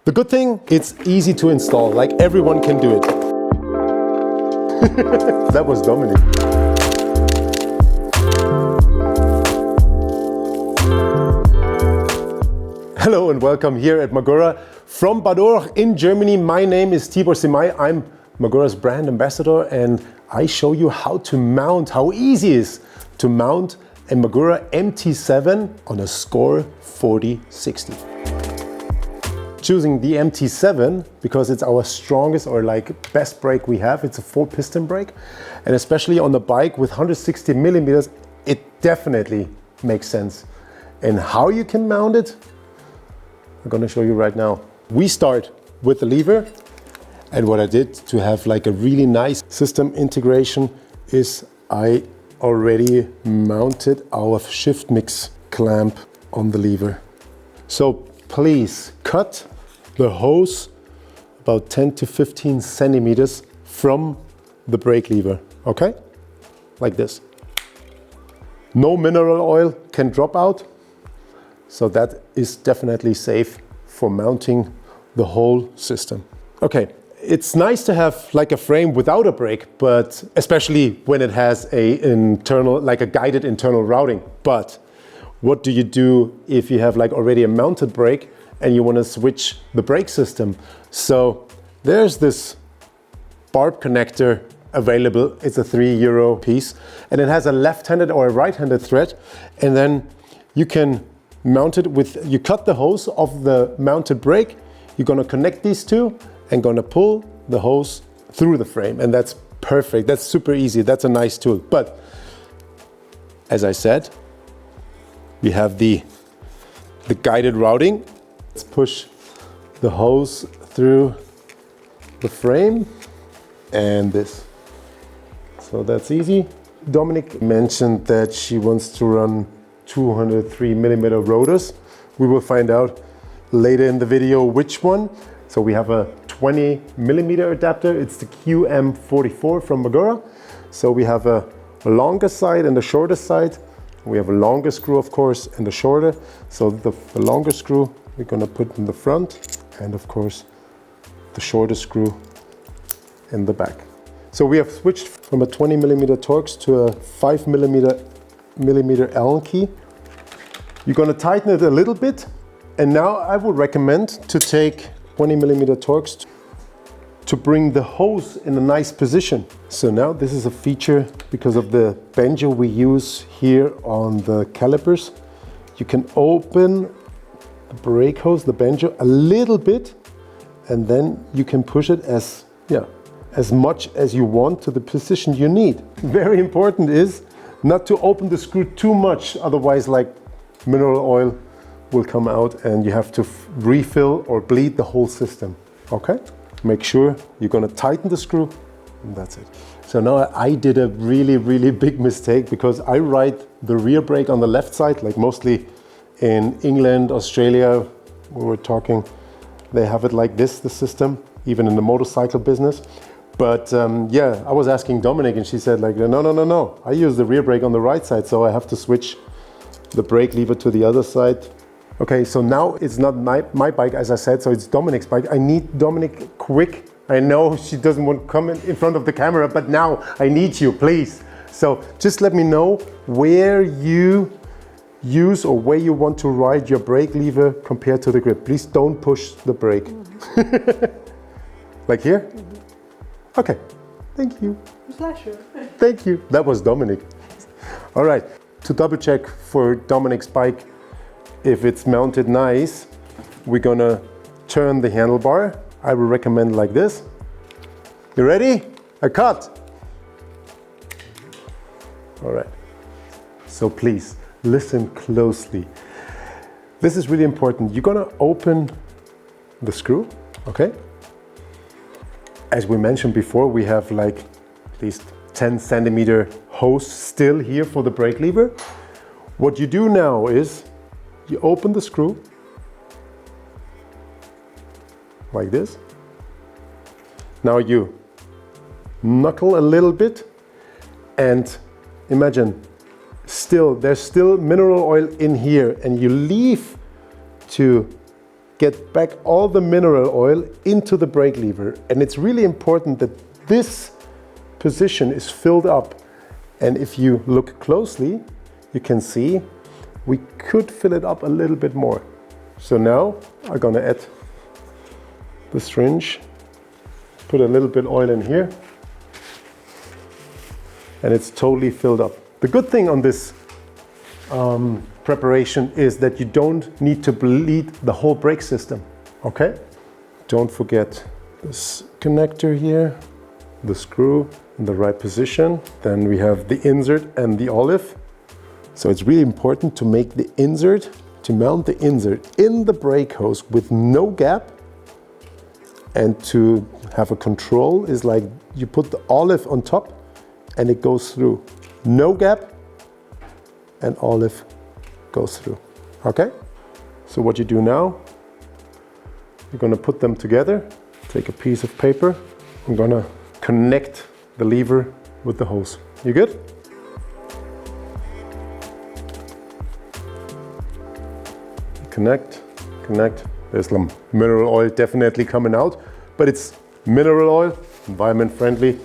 The good thing, it's easy to install, like everyone can do it. That was Dominic. Hello and welcome here at Magura from Bad Urach in Germany. My name is Tibor Simay. I'm Magura's brand ambassador and I show you how easy it is to mount a Magura MT7 on a SCOR 4060. Choosing the MT7 because it's our strongest or like best brake we have. It's a 4-piston brake, and especially on the bike with 160 millimeters, it definitely makes sense. And how you can mount it, I'm gonna show you right now. We start with the lever, and what I did to have like a really nice system integration is I already mounted our shift mix clamp on the lever. So please cut the hose about 10 to 15 centimeters from the brake lever, okay? Like this. No mineral oil can drop out, so that is definitely safe for mounting the whole system. Okay, it's nice to have like a frame without a brake, but especially when it has a guided internal routing. But what do you do if you have like already a mounted brake and you want to switch the brake system? So there's this barb connector available. It's a €3 piece and it has a left-handed or a right-handed thread, and then you can mount it with, you cut the hose of the mounted brake, you're going to connect these two and going to pull the hose through the frame, and that's perfect. That's super easy. That's a nice tool. But as I said, we have the guided routing. Let's push the hose through the frame and this. So that's easy. Dominic mentioned that she wants to run 203 millimeter rotors. We will find out later in the video which one. So we have a 20 millimeter adapter. It's the QM44 from Magura. So we have a longer side and a shorter side. We have a longer screw, of course, and a shorter. So the longer screw we're gonna put in the front, and of course the shorter screw in the back. So we have switched from a 20 millimeter Torx to a 5 millimeter Allen key. You're gonna tighten it a little bit, and now I would recommend to take 20 millimeter Torx to bring the hose in a nice position. So now this is a feature because of the banjo we use here on the calipers. You can open the brake hose, the banjo, a little bit, and then you can push it as much as you want to the position you need. Very important is not to open the screw too much, otherwise like mineral oil will come out and you have to refill or bleed the whole system, okay? Make sure you're gonna tighten the screw, and that's it. So now I did a really big mistake because I ride the rear brake on the left side, like mostly in England, Australia, we were talking, they have it like this, the system, even in the motorcycle business. But yeah, I was asking Dominic and she said like, no, I use the rear brake on the right side, so I have to switch the brake lever to the other side. Okay, so now it's not my bike, as I said, so it's Dominic's bike. I need Dominic quick. I know she doesn't want to come in front of the camera, but now I need you, please. So just let me know where you use or where you want to ride your brake lever compared to the grip. Please don't push the brake. Like here? Okay, thank you. Pleasure. Thank you. That was Dominic. All right, to double check for Dominic's bike, if it's mounted nice, we're gonna turn the handlebar. I would recommend like this. You ready? A cut. All right. So please listen closely. This is really important. You're gonna open the screw, okay? As we mentioned before, we have like at least 10 centimeter hose still here for the brake lever. What you do now is you open the screw like this. Now you knuckle a little bit and imagine there's still mineral oil in here, and you leave to get back all the mineral oil into the brake lever. And it's really important that this position is filled up. And if you look closely, you can see we could fill it up a little bit more. So now I'm gonna add the syringe, put a little bit oil in here, and it's totally filled up. The good thing on this preparation is that you don't need to bleed the whole brake system, okay? Don't forget this connector here, the screw in the right position. Then we have the insert and the olive. So it's really important to make the insert, to mount the insert in the brake hose with no gap. And to have a control is like you put the olive on top and it goes through. No gap and olive goes through, okay? So what you do now, you're gonna put them together, take a piece of paper, I'm gonna connect the lever with the hose. You good? Connect, connect. There's some mineral oil definitely coming out, but it's mineral oil, environment friendly.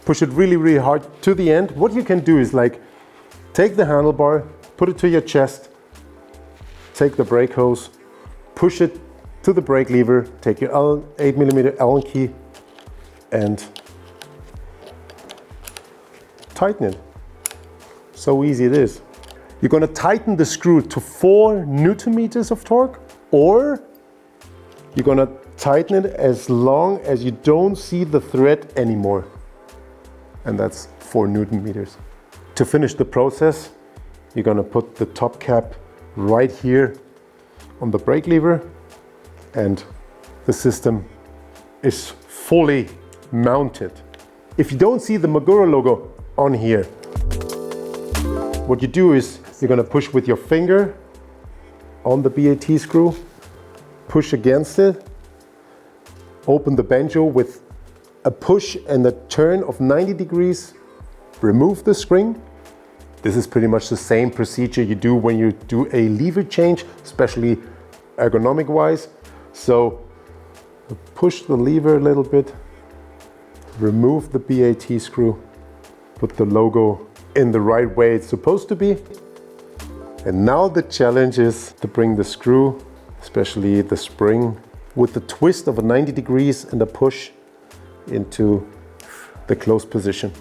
Push it really, really hard to the end. What you can do is like, take the handlebar, put it to your chest, take the brake hose, push it to the brake lever, take your 8mm Allen key and tighten it. So easy it is. You're gonna tighten the screw to 4 Newton-meters of torque, or you're gonna tighten it as long as you don't see the thread anymore. And that's 4 Newton-meters. To finish the process, you're gonna put the top cap right here on the brake lever, and the system is fully mounted. If you don't see the Magura logo on here, what you do is you're gonna push with your finger on the BAT screw, push against it, open the banjo with a push and a turn of 90 degrees, remove the spring. This is pretty much the same procedure you do when you do a lever change, especially ergonomic wise. So push the lever a little bit, remove the BAT screw, put the logo in the right way it's supposed to be. And now the challenge is to bring the screw, especially the spring, with the twist of a 90 degrees and a push into the closed position.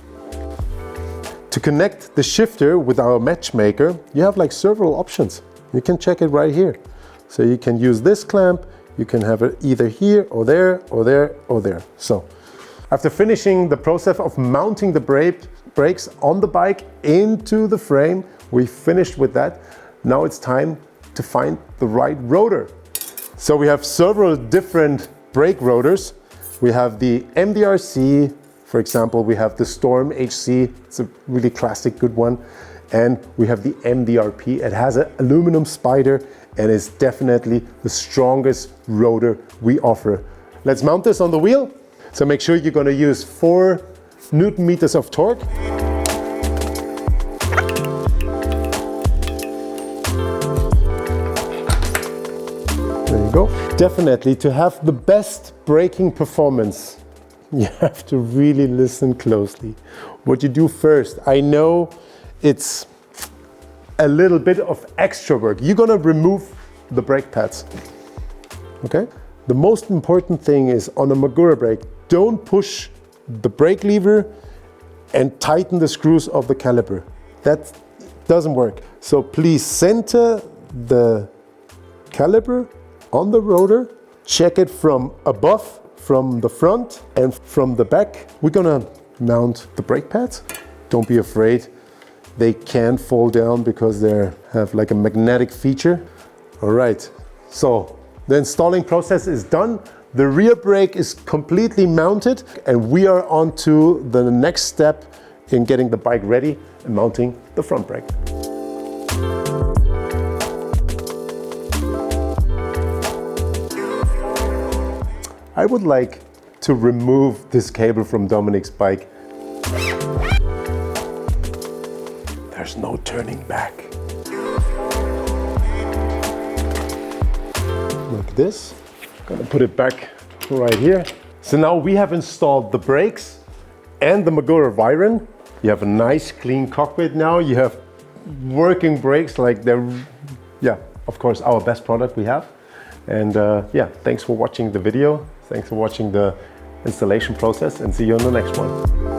To connect the shifter with our matchmaker, you have like several options. You can check it right here. So you can use this clamp, you can have it either here or there or there or there. So after finishing the process of mounting the brakes on the bike into the frame, we finished with that. Now it's time to find the right rotor. So we have several different brake rotors. We have the MDRC, for example, we have the Storm HC, it's a really classic good one. And we have the MDRP, it has an aluminum spider and is definitely the strongest rotor we offer. Let's mount this on the wheel. So make sure you're gonna use 4 Newton-meters of torque. There you go. Definitely, to have the best braking performance, you have to really listen closely. What you do first, I know it's a little bit of extra work. You're gonna remove the brake pads, okay? The most important thing is on a Magura brake, don't push the brake lever and tighten the screws of the caliper. That doesn't work. So please center the caliper on the rotor, check it from above, from the front and from the back. We're gonna mount the brake pads. Don't be afraid. They can fall down because they have like a magnetic feature. All right, so the installing process is done. The rear brake is completely mounted and we are on to the next step in getting the bike ready and mounting the front brake. I would like to remove this cable from Dominic's bike. There's no turning back. like this. Gonna put it back right here. So now we have installed the brakes and the Magura Viren. You have a nice clean cockpit now. You have working brakes, like they're, yeah, of course, our best product we have. And yeah, thanks for watching the video. Thanks for watching the installation process, and see you on the next one.